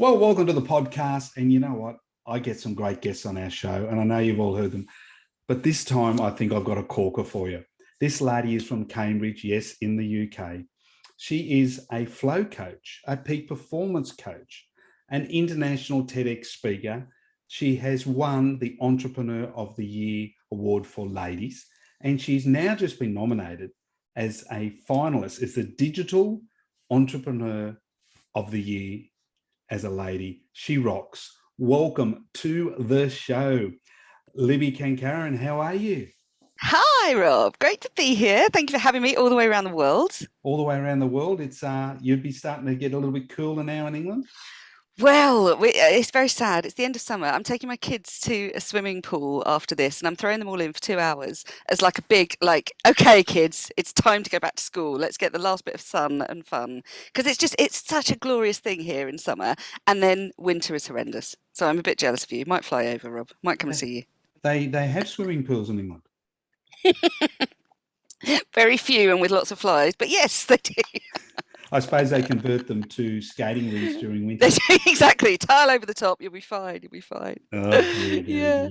Well, welcome to the podcast. And you know what? I get some great guests on our show, and I know you've all heard them. But this time, I think I've got a corker for you. This lady is from Cambridge, yes, in the UK. She is a flow coach, a peak performance coach, an international TEDx speaker. She has won the Entrepreneur of the Year award for ladies, and she's now just been nominated as a finalist as the Digital Entrepreneur of the Year as a lady. She rocks. Welcome to the show, Libby Kemkaran. How are you? Hi, Rob. Great to be here. Thank you for having me all the way around the world. All the way around the world. It's you'd be starting to get a little bit cooler now in England. Well, it's very sad. It's the end of summer. I'm taking my kids to a swimming pool after this, and I'm throwing them all in for 2 hours as like a big, okay, kids, it's time to go back to school. Let's get the last bit of sun and fun. Because it's such a glorious thing here in summer, and then winter is horrendous. So I'm a bit jealous of you. Might fly over, Rob. Might come and see you. They have swimming pools in England. Very few and with lots of flies, but yes, they do. I suppose they convert them to skating rinks during winter. Exactly. Tile over the top. You'll be fine. You'll be fine. Oh, yeah.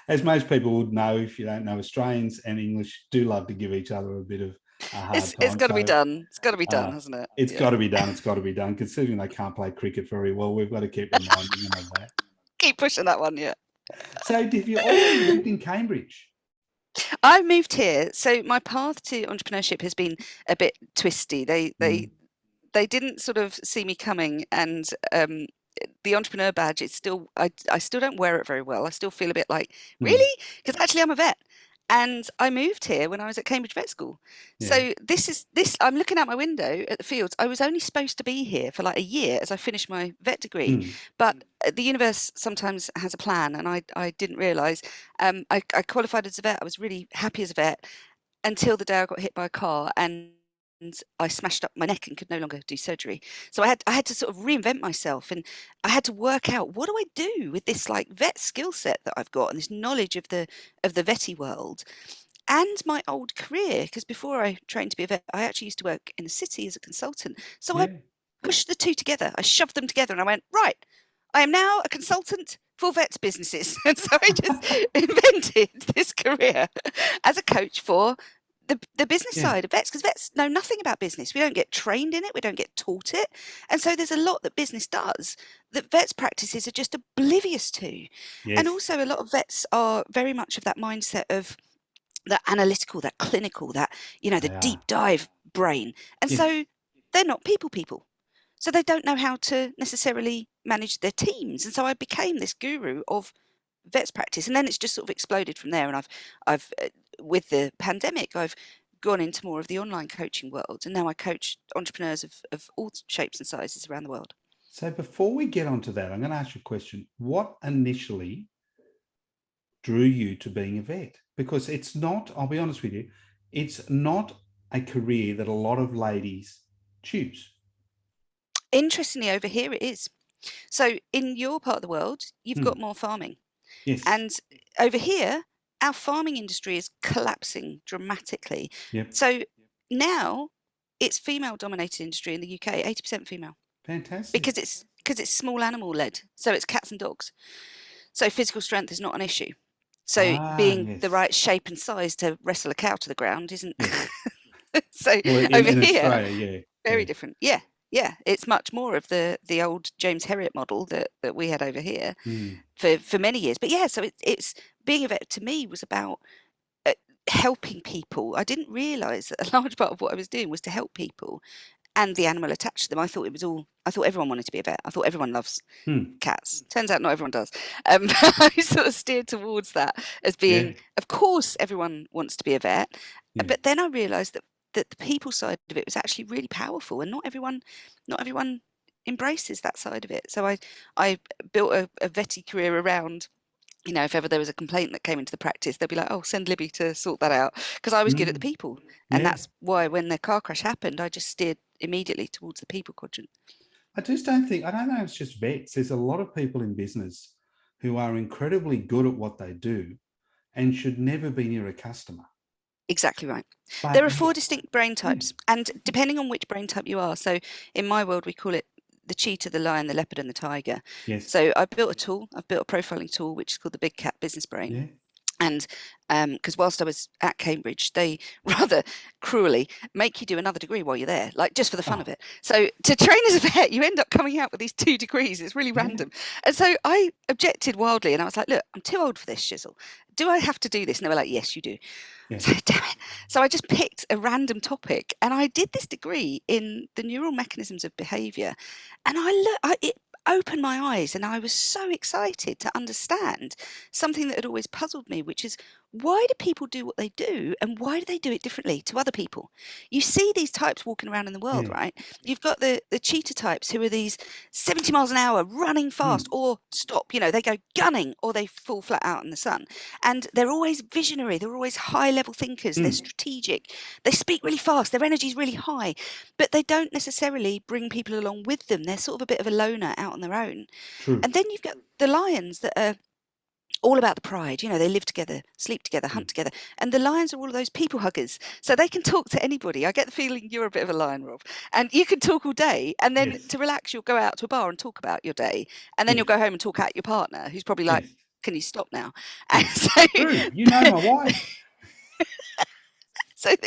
As most people would know, if you don't know, Australians and English do love to give each other a bit of a hard time. It's got to be done. It's got to be done, hasn't it? It's got to be done. It's got to be done. Considering they can't play cricket very well, we've got to keep reminding them of that. Keep pushing that one, yeah. So, have you always lived in Cambridge? I moved here, so my path to entrepreneurship has been a bit twisty. They didn't sort of see me coming, and the entrepreneur badge is still I still don't wear it very well. I still feel a bit like, really? Because actually I'm a vet. And I moved here when I was at Cambridge Vet School. Yeah. So this I'm looking out my window at the fields. I was only supposed to be here for like a year as I finished my vet degree. But the universe sometimes has a plan, and I didn't realise. I qualified as a vet. I was really happy as a vet until the day I got hit by a car and I smashed up my neck and could no longer do surgery. So I had to sort of reinvent myself, and I had to work out, what do I do with this like vet skill set that I've got and this knowledge of the vetty world and my old career, because before I trained to be a vet, I actually used to work in the city as a consultant. So I pushed the two together. I shoved them together and I went, right, I am now a consultant for vets businesses. And so I just invented this career as a coach for the business side of vets, because vets know nothing about business. We don't get trained in it. We don't get taught it. And so there's a lot that business does that vets practices are just oblivious to. Yes. And also a lot of vets are very much of that mindset of that analytical, that clinical, that, the deep dive brain. And so they're not people. So they don't know how to necessarily manage their teams. And so I became this guru of vets practice, and then it's just sort of exploded from there. And I've with the pandemic, I've gone into more of the online coaching world, and now I coach entrepreneurs of all shapes and sizes around the world. So before we get onto that, I'm going to ask you a question. What initially drew you to being a vet? Because it's not, I'll be honest with you, it's not a career that a lot of ladies choose. Interestingly, over here it is. So in your part of the world, you've got more farming. Yes. And over here, our farming industry is collapsing dramatically. Yep. So now it's female-dominated industry in the UK, 80% female. Fantastic. Because it's small animal led, so it's cats and dogs. So physical strength is not an issue. So being the right shape and size to wrestle a cow to the ground isn't. So over here, Australia, very different. Yeah, it's much more of the old James Herriot model that we had over here for many years. But yeah, so it's being a vet to me was about helping people. I didn't realise that a large part of what I was doing was to help people and the animal attached to them. I thought everyone wanted to be a vet. I thought everyone loves cats. Turns out not everyone does. I sort of steered towards that as being, of course, everyone wants to be a vet. But then I realised that the people side of it was actually really powerful, and not everyone embraces that side of it. So I built a vetty career around, if ever there was a complaint that came into the practice, they'd be like, oh, send Libby to sort that out, because I was good at the people. And that's why when the car crash happened, I just steered immediately towards the people quadrant. I don't know it's just vets. There's a lot of people in business who are incredibly good at what they do and should never be near a customer. Exactly right. There are 4 distinct brain types, and depending on which brain type you are, so in my world we call it the cheetah, the lion, the leopard, and the tiger. Yes. So I built a tool. I've built a profiling tool which is called the Big Cat Business Brain. Yeah. And because whilst I was at Cambridge, they rather cruelly make you do another degree while you're there, like just for the fun of it. So to train as a vet, you end up coming out with these 2 degrees. It's really random. And so I objected wildly, and I was like, look, I'm too old for this shizzle. Do I have to do this? And they were like, yes, you do. Yeah. So damn it. So I just picked a random topic, and I did this degree in the neural mechanisms of behaviour. And it opened my eyes, and I was so excited to understand something that had always puzzled me, which is, why do people do what they do, and why do they do it differently to other people? You see these types walking around in the world, right? You've got the cheetah types, who are these 70 miles an hour running fast, or stop, they go gunning, or they fall flat out in the sun. And they're always visionary, they're always high level thinkers, they're strategic, they speak really fast, their energy is really high, but they don't necessarily bring people along with them. They're sort of a bit of a loner out on their own. True. And then you've got the lions that are all about the pride. They live together, sleep together, hunt together. And the lions are all of those people huggers. So they can talk to anybody. I get the feeling you're a bit of a lion, Rob. And you can talk all day. And then to relax, you'll go out to a bar and talk about your day. And then you'll go home and talk at your partner, who's probably like, can you stop now? And so, True. You know my wife. and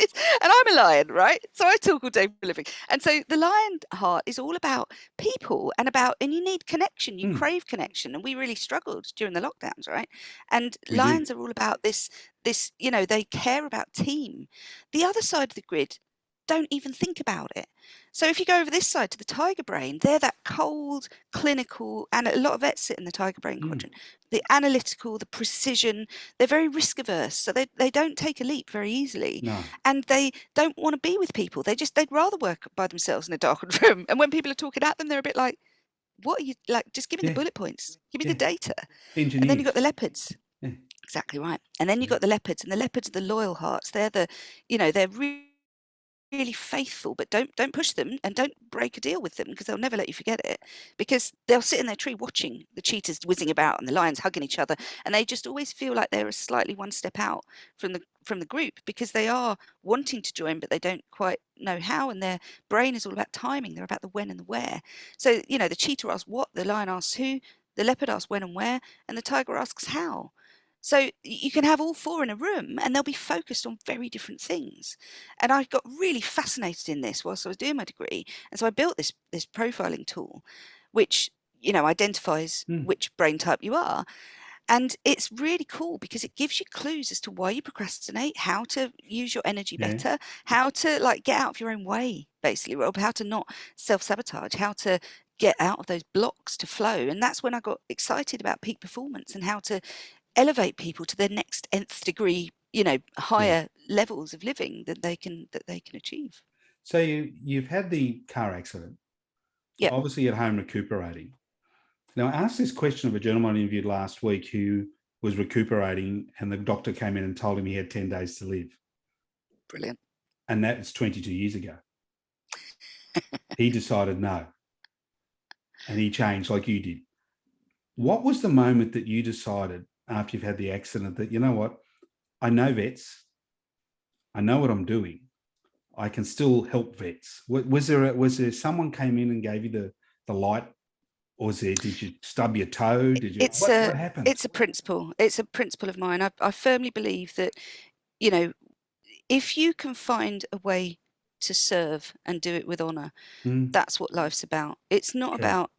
I'm a lion, right? So I talk all day for a living. And so the lion heart is all about people and you need connection. You crave connection. And we really struggled during the lockdowns, right? And lions are all about this, they care about team. The other side of the grid don't even think about it. So if you go over this side to the tiger brain, they're that cold, clinical, and a lot of vets sit in the tiger brain quadrant. The analytical, the precision, they're very risk averse. So they don't take a leap very easily. No. And they don't want to be with people. They'd rather work by themselves in a darkened room. And when people are talking at them, they're a bit like, what are you like? Just give me the bullet points. Give me the data. Engineers. And then you've got the leopards. Exactly right. And then you've got the leopards, and the leopards are the loyal hearts. They're they're really faithful, but don't push them, and don't break a deal with them, because they'll never let you forget it, because they'll sit in their tree watching the cheetahs whizzing about and the lions hugging each other, and they just always feel like they're a slightly one step out from the group, because they are wanting to join, but they don't quite know how, and their brain is all about timing. They're about the when and the where. So the cheetah asks what, the lion asks who, the leopard asks when and where, and the tiger asks how. So you can have all 4 in a room, and they'll be focused on very different things. And I got really fascinated in this whilst I was doing my degree. And so I built this profiling tool, which, identifies which brain type you are. And it's really cool, because it gives you clues as to why you procrastinate, how to use your energy better, how to get out of your own way, basically, or how to not self-sabotage, how to get out of those blocks to flow. And that's when I got excited about peak performance and how to elevate people to their next nth degree, higher levels of living that they can achieve. So you've had the car accident. Yeah. Obviously at home recuperating. Now, I asked this question of a gentleman I interviewed last week who was recuperating, and the doctor came in and told him he had 10 days to live. Brilliant. And that's 22 years ago. He decided no. And he changed like you did. What was the moment that you decided after you've had the accident that, you know what, I know vets, I know what I'm doing, I can still help vets? Was there someone came in and gave you the light, or did you stub your toe? What happened? It's a principle. It's a principle of mine. I firmly believe that, if you can find a way to serve and do it with honor, that's what life's about. It's not about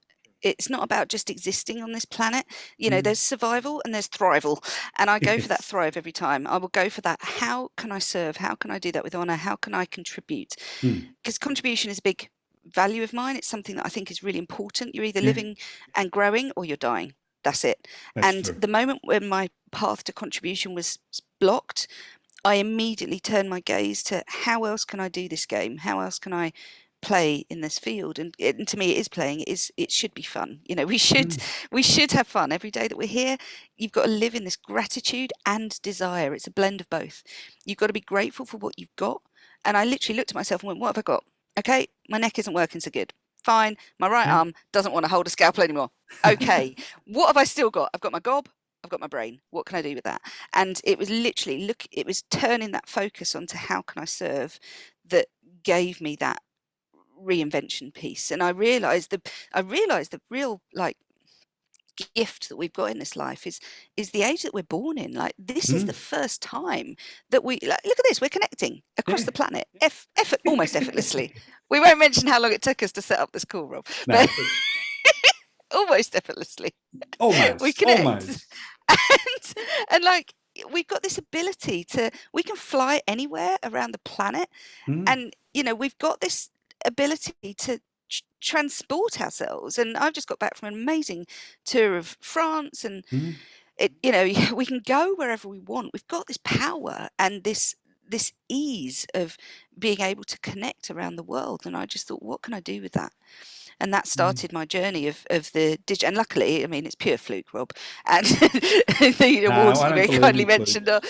just existing on this planet. There's survival and there's thrival. And I go for that thrive every time. I will go for that. How can I serve? How can I do that with honor? How can I contribute? Because contribution is a big value of mine. It's something that I think is really important. You're either living and growing, or you're dying. That's it. That's true. The moment when my path to contribution was blocked, I immediately turned my gaze to, how else can I do this game? How else can I play in this field? And to me, it is playing. It should be fun. We should have fun every day that we're here. You've got to live in this gratitude and desire. It's a blend of both. You've got to be grateful for what you've got. And I literally looked at myself and went, what have I got? Okay, my neck isn't working so good. Fine. My right arm doesn't want to hold a scalpel anymore. Okay. What have I still got? I've got my gob. I've got my brain. What can I do with that? And it was literally, it was turning that focus onto how can I serve, that gave me that reinvention piece. And I realized the real like gift that we've got in this life is the age that we're born in. Like, this is the first time that we, like, look at this, we're connecting across Yeah. the planet almost effortlessly. We won't mention how long it took us to set up this call, Rob, No, but almost effortlessly we connect. almost. And like, we've got this ability we can fly anywhere around the planet. Mm, And we've got this ability to transport ourselves. And I've just got back from an amazing tour of France, and mm, we can go wherever we want. We've got this power and this ease of being able to connect around the world. And I just thought, what can I do with that? And that mm. started my journey of the digital. And luckily, I mean, it's pure fluke, Rob. And the No, awards I that you don't very believe kindly in mentioned flukes.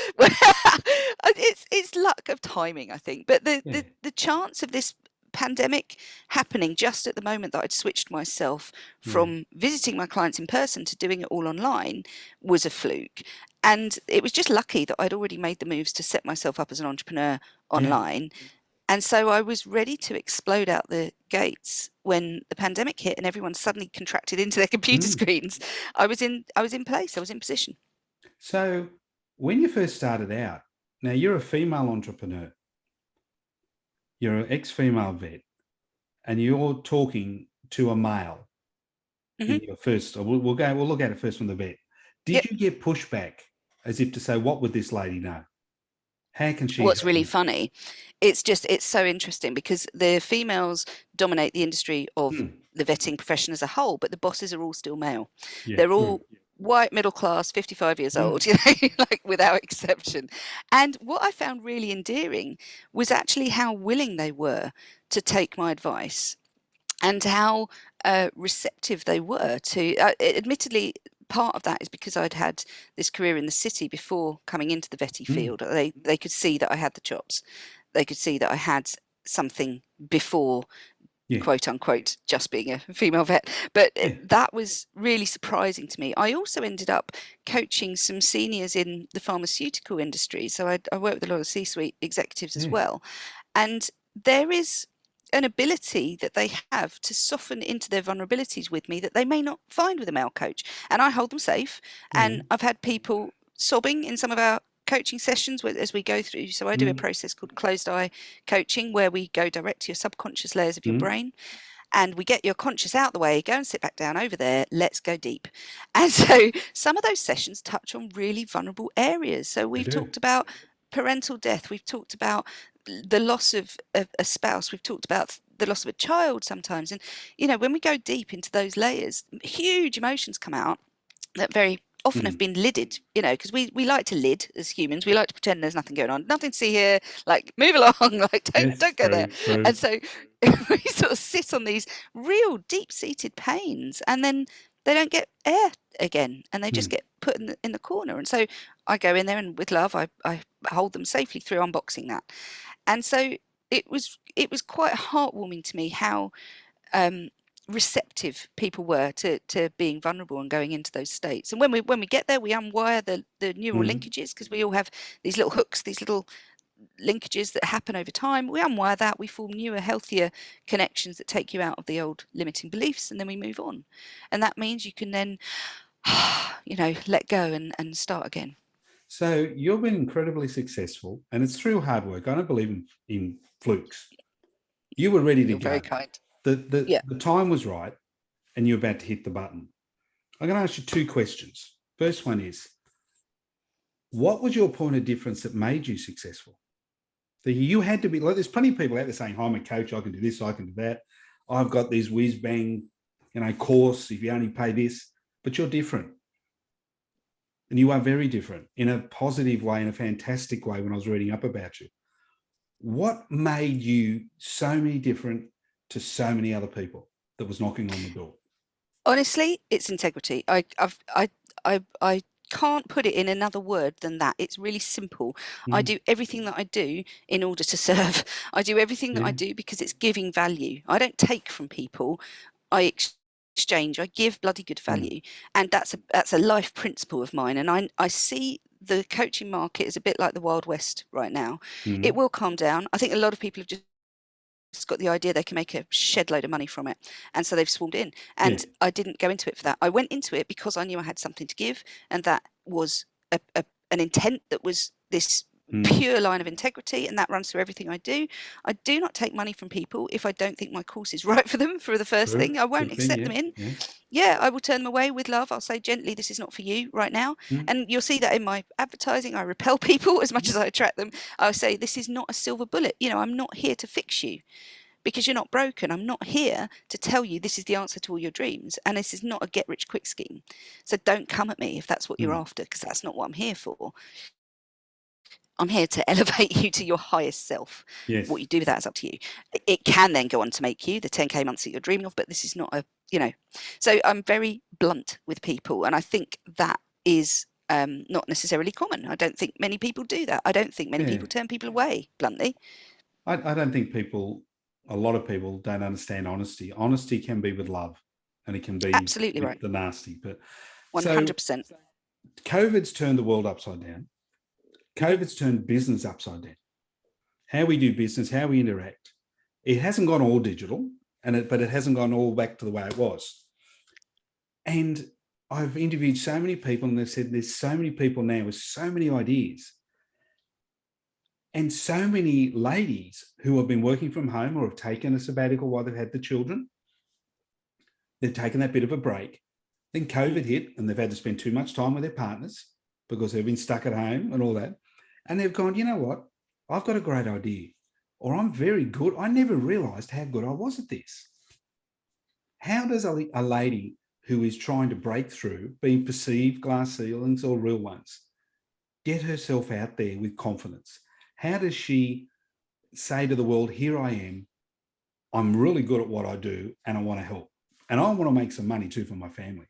are, it's luck of timing, I think. But Yeah. the chance of this pandemic happening just at the moment that I'd switched myself Yeah. from visiting my clients in person to doing it all online was a fluke. And it was just lucky that I'd already made the moves to set myself up as an entrepreneur Yeah. online. And so I was ready to explode out the gates when the pandemic hit and everyone suddenly contracted into their computer Mm. screens. I was in place. I was in position. So when you first started out, now you're a female entrepreneur, you're an ex-female vet, and you're talking to a male Hmm. in your first, we'll look at it first from the vet. Did Yep. you get pushback as if to say, what would this lady know? How can she What's help really me? funny, it's so interesting because the females dominate the industry of Mm. the vetting profession as a whole, but the bosses are all still male. Yeah, They're true. all white, middle class, 55 years Mm. old, like, without exception. And what I found really endearing was actually how willing they were to take my advice, and how receptive they were to. Admittedly, part of that is because I'd had this career in the city before coming into the vetty Mm. field. They could see that I had the chops. They could see that I had something before, Yeah. quote unquote, just being a female vet. But Yeah. that was really surprising to me. I also ended up coaching some seniors in the pharmaceutical industry. So I work with a lot of C-suite executives as Yeah. well. And there is an ability that they have to soften into their vulnerabilities with me that they may not find with a male coach. And I hold them safe. Yeah. And I've had people sobbing in some of our coaching sessions as we go through. So I do a Mm. process called closed eye coaching, where we go direct to your subconscious layers of your Mm. brain, and we get your conscious out the way. Go and sit back down over there. Let's go deep. And so some of those sessions touch on really vulnerable areas. So They we've do. talked about parental death. We've talked about the loss of a spouse. We've talked about the loss of a child sometimes. And, when we go deep into those layers, huge emotions come out that very often have Mm. been lidded, because we like to lid as humans. We like to pretend there's nothing going on, nothing to see here, like, move along, like, don't Yes, don't go there. true, And true. so we sort of sit on these real deep-seated pains, and then they don't get air again, and they just Mm. get put in the corner. And so I go in there, and with love, I hold them safely through unboxing that. And so it was quite heartwarming to me how um, receptive people were to being vulnerable and going into those states. And when we get there, we unwire the neural Mm. linkages, because we all have these little hooks, these little linkages that happen over time. We unwire that, we form newer, healthier connections that take you out of the old limiting beliefs, and then we move on. And that means you can then, let go and start again. So you've been incredibly successful, and it's through hard work. I don't believe in flukes. You were ready to You're very go. kind. The Yeah. the time was right, and you're about to hit the button. I'm going to ask you two questions. First one is, what was your point of difference that made you successful? That you had to be like, there's plenty of people out there saying, I'm a coach, I can do this, I can do that. I've got this whiz bang, course, if you only pay this, but you're different. And you are very different in a positive way, in a fantastic way when I was reading up about you. What made you so many different to so many other people that was knocking on the door? Honestly, it's integrity. I can't put it in another word than that. It's really simple. I Mm. do everything that I do in order to serve. I do everything that I Yeah. do because it's giving value. I don't take from people. I exchange. I give bloody good Mm. value, and that's a life principle of mine. And I see the coaching market is a bit like the Wild West right now. It Mm. will calm down. I think a lot of people have just got the idea they can make a shed load of money from it. And so they've swarmed in. And Yeah. I didn't go into it for that. I went into it because I knew I had something to give. And that was an intent that was this pure line of integrity, and that runs through everything I do. I do not take money from people if I don't think my course is right for them. For the first True. thing, I won't Good thing. accept Yeah. them in. Yeah. Yeah, I will turn them away with love. I'll say gently, this is not for you right now. And you'll see that in my advertising. I repel people as much as I attract them. I'll say, this is not a silver bullet. You know, I'm not here to fix you because you're not broken. I'm not here to tell you this is the answer to all your dreams. And this is not a get rich quick scheme. So don't come at me if that's what you're after, because that's not what I'm here for. I'm here to elevate you to your highest self. Yes. What you do with that is up to you. It can then go on to make you the 10K months that you're dreaming of, but this is not a, you know. So I'm very blunt with people, and I think that is not necessarily common. I don't think many people do that. I don't think many people turn people away bluntly. I don't think a lot of people don't understand honesty. Honesty can be with love, and it can be Absolutely with right. the nasty. But 100%. So COVID's turned the world upside down. COVID's turned business upside down. How we do business, how we interact. It hasn't gone all digital, but it hasn't gone all back to the way it was. And I've interviewed so many people, and they've said there's so many people now with so many ideas, and so many ladies who have been working from home or have taken a sabbatical while they've had the children. They've taken that bit of a break. Then COVID hit, and they've had to spend too much time with their partners because they've been stuck at home and all that. And they've gone, you know what? I've got a great idea, or I'm very good. I never realized how good I was at this. How does a lady who is trying to break through, being perceived glass ceilings or real ones, get herself out there with confidence? How does she say to the world, here I am, I'm really good at what I do, and I want to help, and I want to make some money too for my family?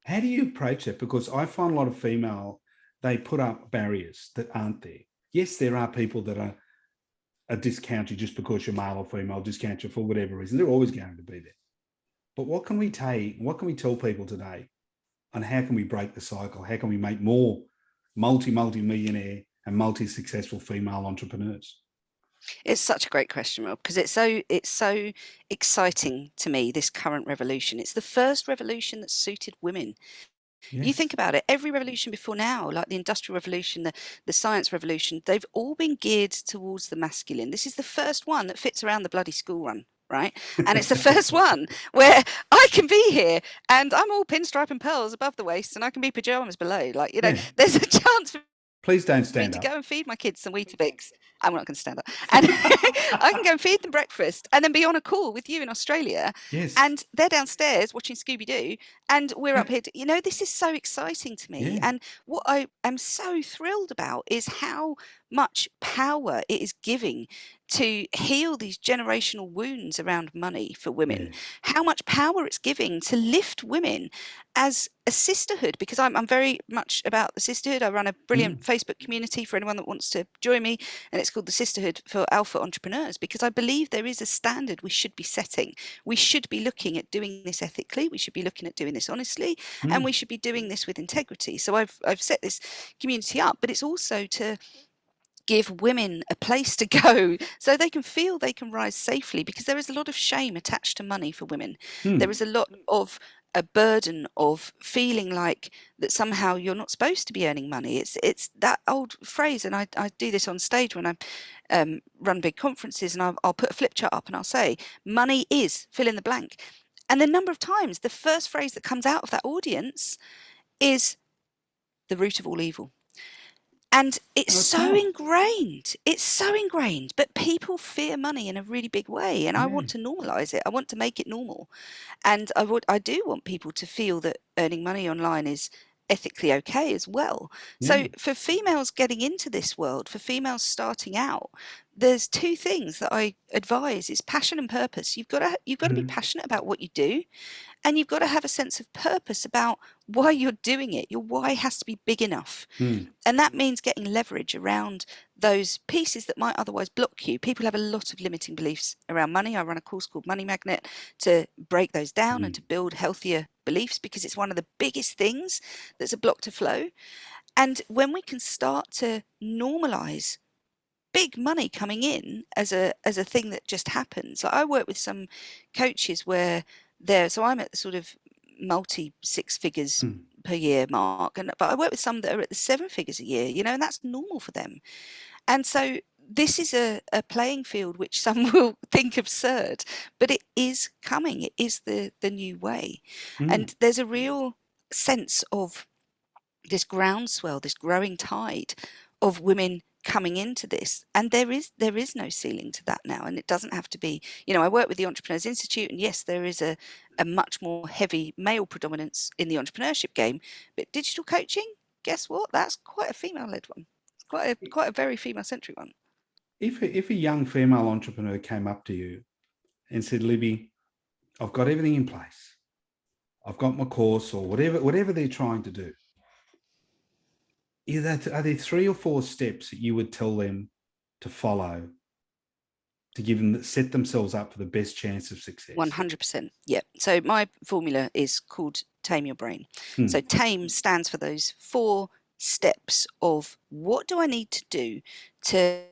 How do you approach that? Because I find a lot of female, they put up barriers that aren't there. Yes, there are people that are discount you just because you're male or female, discount you for whatever reason. They're always going to be there. But what can we tell people today, and how can we break the cycle? How can we make more multi-millionaire and multi-successful female entrepreneurs? It's such a great question, Rob, because it's so exciting to me, this current revolution. It's the first revolution that suited women. You think Yes. about it, every revolution before now, like the Industrial Revolution, the Science Revolution, they've all been geared towards the masculine. This is the first one that fits around the bloody school run, right? And it's the first one where I can be here and I'm all pinstripe and pearls above the waist and I can be pajamas below. Like, you know, Yeah. there's a chance for Please don't me stand to up. go and feed my kids some Weetabix. I'm not going to stand up. And I can go and feed them breakfast and then be on a call with you in Australia. Yes. And they're downstairs watching Scooby-Doo and we're up here. You know, this is so exciting to me. Yeah. And what I am so thrilled about is how much power it is giving to heal these generational wounds around money for women, Yeah. how much power it's giving to lift women as a sisterhood, because I'm very much about the sisterhood. I run a brilliant Facebook community for anyone that wants to join me, and it's called the Sisterhood for Alpha Entrepreneurs, because I believe there is a standard we should be setting. We should be looking at doing this ethically, we should be looking at doing this honestly, and we should be doing this with integrity. So I've set this community up, but it's also to give women a place to go so they can feel they can rise safely, because there is a lot of shame attached to money for women. There is a lot of a burden of feeling like that somehow you're not supposed to be earning money. It's that old phrase, and I do this on stage when I run big conferences, and I'll put a flip chart up and I'll say, money is fill in the blank. And the number of times the first phrase that comes out of that audience is the root of all evil. And it's so ingrained. It's so ingrained. But people fear money in a really big way. And I want to normalize it. I want to make it normal. And I do want people to feel that earning money online is ethically okay as well. So for females getting into this world, for females starting out, there's two things that I advise is passion and purpose. You've got to be passionate about what you do, and you've got to have a sense of purpose about why you're doing it. Your why has to be big enough. And that means getting leverage around those pieces that might otherwise block you. People have a lot of limiting beliefs around money. I run a course called Money Magnet to break those down and to build healthier beliefs, because it's one of the biggest things that's a block to flow. And when we can start to normalize big money coming in as a thing that just happens. Like I work with some coaches where so I'm at the sort of multi six figures per year mark, but I work with some that are at the 7 figures a year, you know, and that's normal for them. And so this is a playing field which some will think absurd, but it is coming. It is the new way. And there's a real sense of this groundswell, this growing tide of women coming into this, and there is no ceiling to that now, and it doesn't have to be, you know, I work with the Entrepreneurs Institute, and yes, there is a much more heavy male predominance in the entrepreneurship game, but digital coaching, guess what, that's quite a female-led one. It's quite a very female-centric one. If a young female entrepreneur came up to you and said, Libby, I've got everything in place, I've got my course, or whatever they're trying to do, are there 3 or 4 steps that you would tell them to follow to give them, set themselves up for the best chance of success? 100%. Yeah. So my formula is called Tame Your Brain. So TAME stands for those 4 steps of what do I need to do to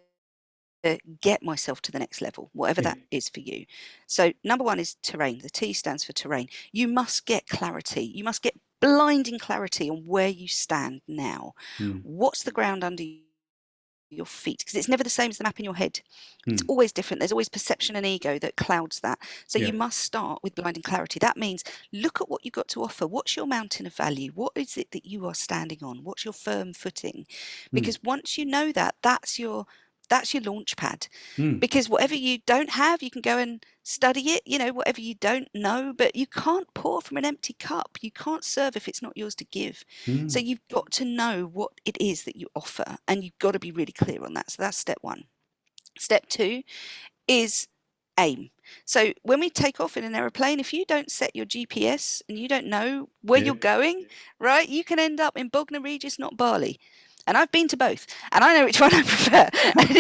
get myself to the next level, whatever that is for you. So number 1 is terrain. The T stands for terrain. You must get clarity. You must get blinding clarity on where you stand now. What's the ground under your feet? Because it's never the same as the map in your head. It's always different. There's always perception and ego that clouds that. So you must start with blinding clarity. That means look at what you've got to offer. What's your mountain of value? What is it that you are standing on? What's your firm footing? Because once you know that, that's your launch pad. Because whatever you don't have, you can go and study it, you know, whatever you don't know, but you can't pour from an empty cup. You can't serve if it's not yours to give. So you've got to know what it is that you offer, and you've got to be really clear on that. So that's step 1. Step 2 is aim. So when we take off in an aeroplane, if you don't set your GPS and you don't know where you're going, right, you can end up in Bognor Regis, not Bali. And I've been to both, and I know which one I prefer. And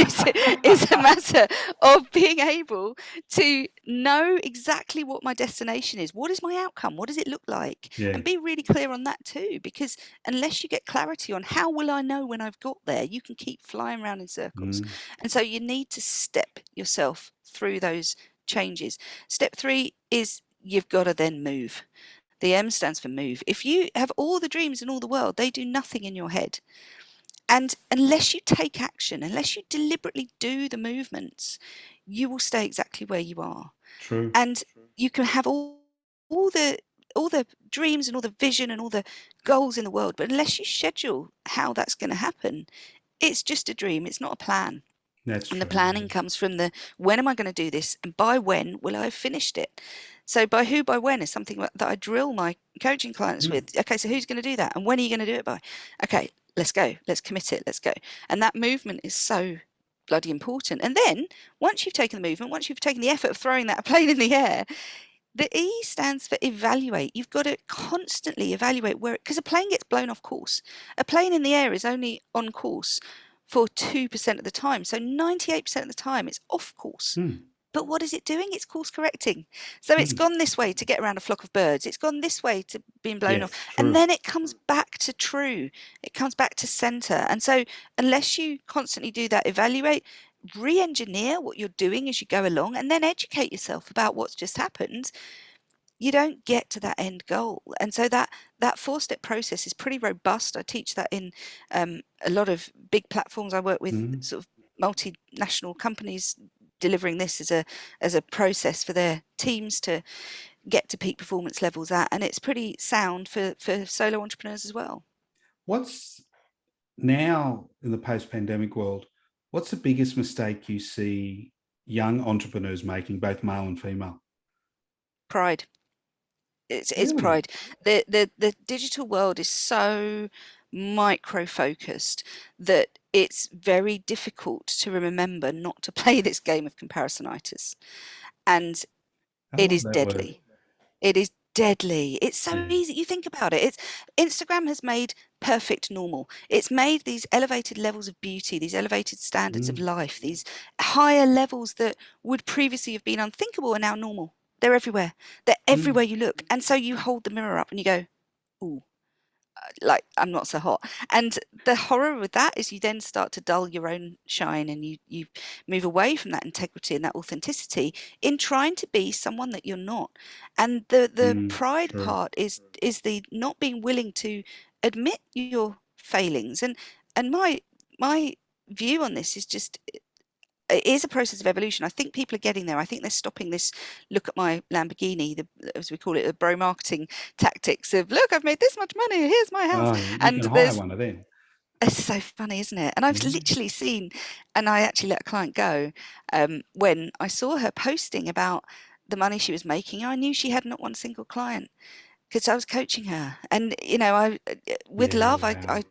it's a matter of being able to know exactly what my destination is. What is my outcome? What does it look like? And be really clear on that too, because unless you get clarity on how will I know when I've got there, you can keep flying around in circles. And so you need to step yourself through those changes. Step 3 is you've got to then move. The M stands for move. If you have all the dreams in all the world, they do nothing in your head. And unless you take action, unless you deliberately do the movements, you will stay exactly where you are. True. And you can have all the dreams and all the vision and all the goals in the world, but unless you schedule how that's going to happen, it's just a dream. It's not a plan. That's and true. The planning comes from the when am I going to do this, and by when will I have finished it? So by who, by when is something that I drill my coaching clients with. Okay, so who's going to do that, and when are you going to do it by? Okay, let's go, let's commit it, let's go. And that movement is so bloody important. And then once you've taken the movement, once you've taken the effort of throwing that plane in the air, the E stands for evaluate. You've got to constantly evaluate because a plane gets blown off course. A plane in the air is only on course for 2% of the time. So 98% of the time it's off course. But what is it doing? It's course correcting. So it's gone this way to get around a flock of birds. It's gone this way to being blown off. True. And then it comes back to true. It comes back to center. And so unless you constantly do that, evaluate, re-engineer what you're doing as you go along, and then educate yourself about what's just happened, you don't get to that end goal. And so that 4-step process is pretty robust. I teach that in a lot of big platforms. I work with sort of multinational companies delivering this as a process for their teams to get to peak performance levels at, and it's pretty sound for solo entrepreneurs as well. What's now in the post-pandemic world, what's the biggest mistake you see young entrepreneurs making, both male and female? Pride. It's pride. The digital world is so micro focused that it's very difficult to remember not to play this game of comparisonitis, and it is deadly. It is deadly. It's so easy. You think about it. Instagram has made perfect normal. It's made these elevated levels of beauty, these elevated standards of life, these higher levels that would previously have been unthinkable are now normal. They're everywhere. They're everywhere you look. And so you hold the mirror up and you go, ooh, like I'm not so hot. And the horror with that is you then start to dull your own shine, and you move away from that integrity and that authenticity in trying to be someone that you're not. And the pride True. part is the not being willing to admit your failings. And my view on this is just, it is a process of evolution. I think people are getting there. I think they're stopping this look at my Lamborghini, as we call it, the bro marketing tactics of, look, I've made this much money, here's my house. Oh, you And can hire there's, one of them. it's so funny, isn't it? And I've Yeah. literally seen, and I actually let a client go when I saw her posting about the money she was making. I knew she had not one single client because I was coaching her. And I, with Yeah, love, wow.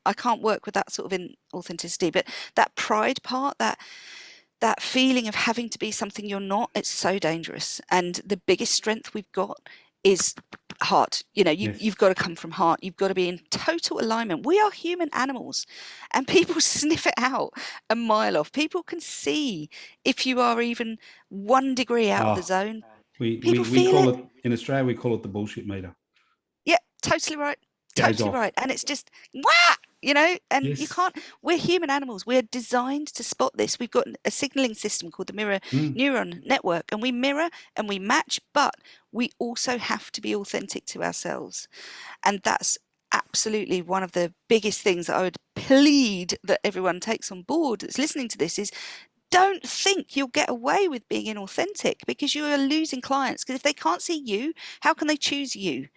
I can't work with that sort of inauthenticity. But that pride part, that feeling of having to be something you're not, it's so dangerous. And the biggest strength we've got is heart. Yes. You've got to come from heart. You've got to be in total alignment. We are human animals, and people sniff it out a mile off. People can see if you are even 1 degree out of the Oh, zone. we, People we, we feel call it. it, in Australia, we call it the bullshit meter. Yeah, totally right. Goes Totally off. right. And it's just, wah, and you Yes. can't, we're human animals. We're designed to spot this. We've got a signaling system called the mirror Mm. neuron network, and we mirror and we match, but we also have to be authentic to ourselves. And that's absolutely one of the biggest things that I would plead that everyone takes on board that's listening to this is, don't think you'll get away with being inauthentic, because you are losing clients. Because if they can't see you, how can they choose you?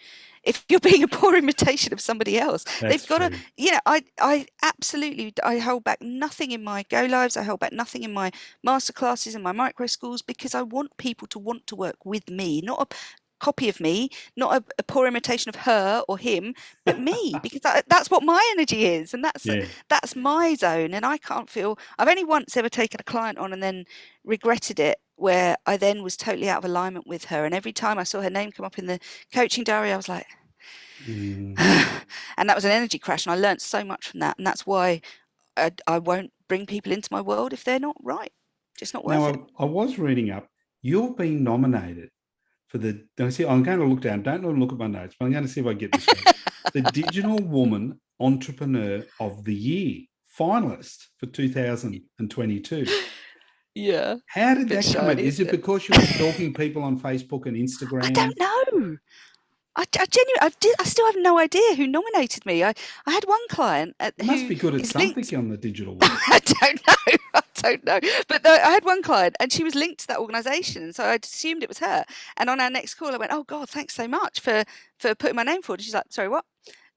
If you're being a poor imitation of somebody else, That's they've got to, true. I absolutely, I hold back nothing in my go lives. I hold back nothing in my masterclasses and my micro schools, because I want people to want to work with me, not a copy of me, not a poor imitation of her or him, but me, because that's what my energy is, and Yeah. that's my zone. And I can't feel, I've only once ever taken a client on and then regretted it, where I then was totally out of alignment with her, and every time I saw her name come up in the coaching diary, I was like, Mm. and that was an energy crash, and I learned so much from that. And that's why I won't bring people into my world if they're not right. Just not worth it. Now, I was reading up, you're being nominated for the, I'm going to look down, don't look at my notes, but I'm going to see if I get this right. The Digital Woman Entrepreneur of the Year finalist for 2022. Yeah, How did bit that come out? shiny, Is isn't it it? because you were stalking people on Facebook and I Instagram? don't know. I genuinely, I still have no idea who nominated me. I had one client You must who be good at is something linked. on the Digital Woman. I don't know. I don't know. But I had one client, and she was linked to that organisation, so I assumed it was her. And on our next call, I went, "Oh God, thanks so much for putting my name forward." And she's like, "Sorry, what?"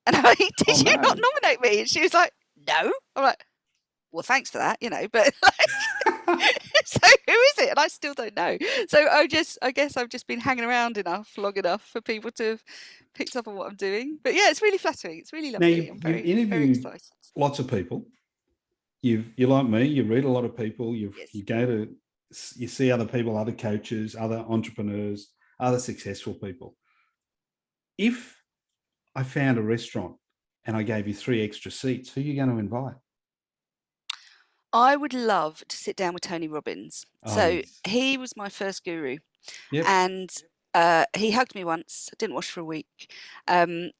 And I'm like, Oh, "Did you not no. nominate me?" And she was like, "No." I'm like, "Well, thanks for that, but like, so who is it?" And I still don't know. So I guess I've just been hanging around long enough for people to have picked up on what I'm doing. But yeah, it's really flattering. It's really Now, lovely. I'm you've very, very interviewed excited. lots of people. You're like me, you read a lot of people, you Yes. go to, you see other people, other coaches, other entrepreneurs, other successful people. If I found a restaurant and I gave you 3 extra seats, who are you going to invite? I would love to sit down with Tony Robbins. Oh, So yes. he was my first guru, Yep. and he hugged me once. I didn't wash for a week. And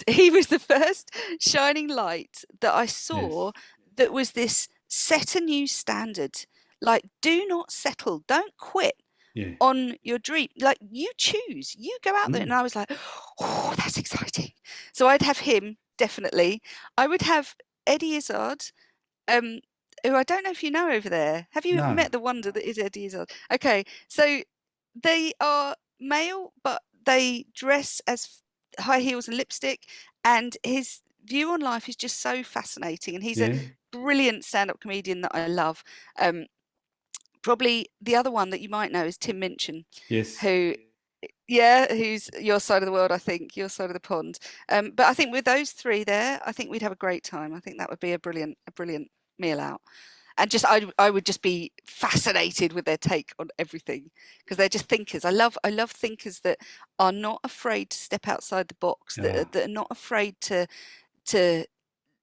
he was the first shining light that I saw, Yes. that was this: set a new standard. Like, do not settle. Don't quit Yeah. on your dream. Like, you choose. You go out there. And Mm. I was like, oh, that's exciting. So I'd have him, definitely. I would have Eddie Izzard, um, who I don't know if you know over there. Have you No. met the wonder that is Eddie Izzard? Okay, so they are male, but they dress as high heels and lipstick, and his view on life is just so fascinating. And he's a Yeah. brilliant stand-up comedian that I love. Probably the other one that you might know is Tim Minchin, Yes. who, yeah, who's your side of the world, I think, your side of the pond. But I think with those three there, I think we'd have a great time. I think that would be a brilliant meal out. And just I would just be fascinated with their take on everything, because they're just thinkers. I love thinkers that are not afraid to step outside the box, Ah, that are not afraid to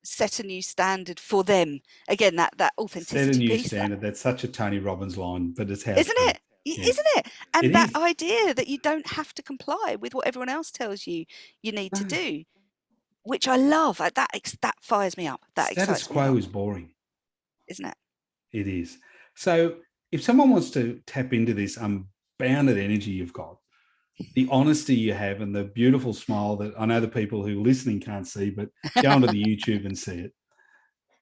set a new standard for them. Again, that set a authenticity new piece, that, standard. That's such a Tony Robbins line, but it's how isn't true. it? Yeah. Isn't it? It And that is. idea that you don't have to comply with what everyone else tells you need to No. do. which I love. That fires me up. That Status excites me a quo lot, is boring. isn't it? It is. So if someone wants to tap into this unbounded energy you've got, the honesty you have and the beautiful smile that I know the people who are listening can't see, but go onto the YouTube and see it.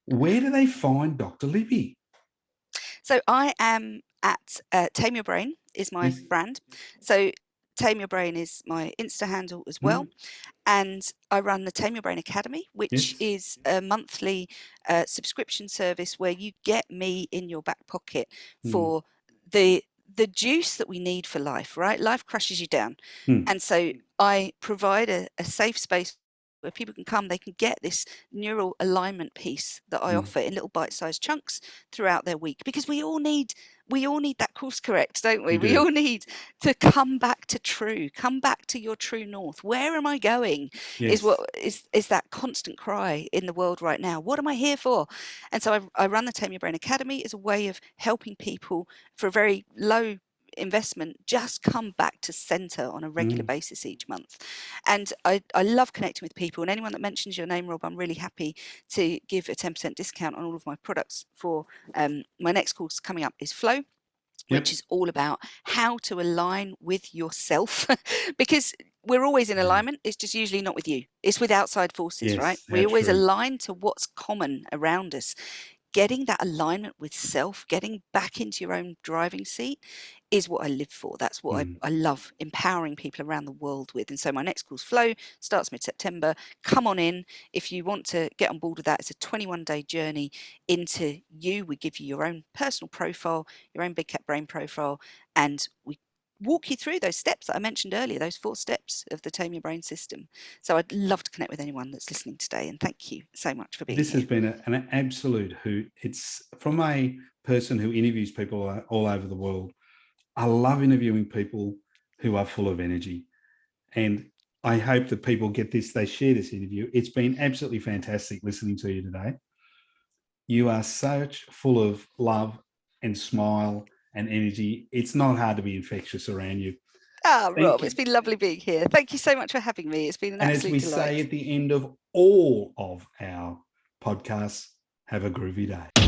Where do they find Dr. Libby? So I am at Tame Your Brain is my brand. So Tame Your Brain is my Insta handle as well. And I run the Tame Your Brain Academy, which is a monthly subscription service where you get me in your back pocket for the juice that we need for life, right? Life crushes you down. And so I provide a safe space where people can come, they can get this neural alignment piece that I offer in little bite-sized chunks throughout their week, because we all need that course correct, don't we? We all need to come back to true, come back to your true north. Where am I going? Is what is that constant cry in the world right now. What am I here for? And so I run the Tame Your Brain Academy as a way of helping people for a very low investment just come back to center on a regular basis each month. And I love connecting with people, and anyone that mentions your name, Rob, I'm really happy to give a 10% discount on all of my products. For my next course coming up is Flow, which is all about how to align with yourself because we're always in alignment. It's just usually not with you, it's with outside forces, right? We always align to what's common around us. Getting that alignment with self, getting back into your own driving seat is what I live for. That's what I love empowering people around the world with. And so my next course, Flow, starts mid-September. Come on in if you want to get on board with that. It's a 21-day journey into you. We give you your own personal profile, your own Big Cat Brain profile, and we walk you through those steps that I mentioned earlier, those 4 steps of the Tame Your Brain system. So I'd love to connect with anyone that's listening today, and thank you so much for being This here. has been an absolute hoot. It's from a person who interviews people all over the world. I love interviewing people who are full of energy, and I hope that people get this, they share this interview. It's been absolutely fantastic listening to you today. You are such full of love and smile and energy. It's not hard to be infectious around you. Rob, it's been lovely being here. Thank you so much for having me. It's been an absolute delight. And as we say at the end of all of our podcasts, have a groovy day.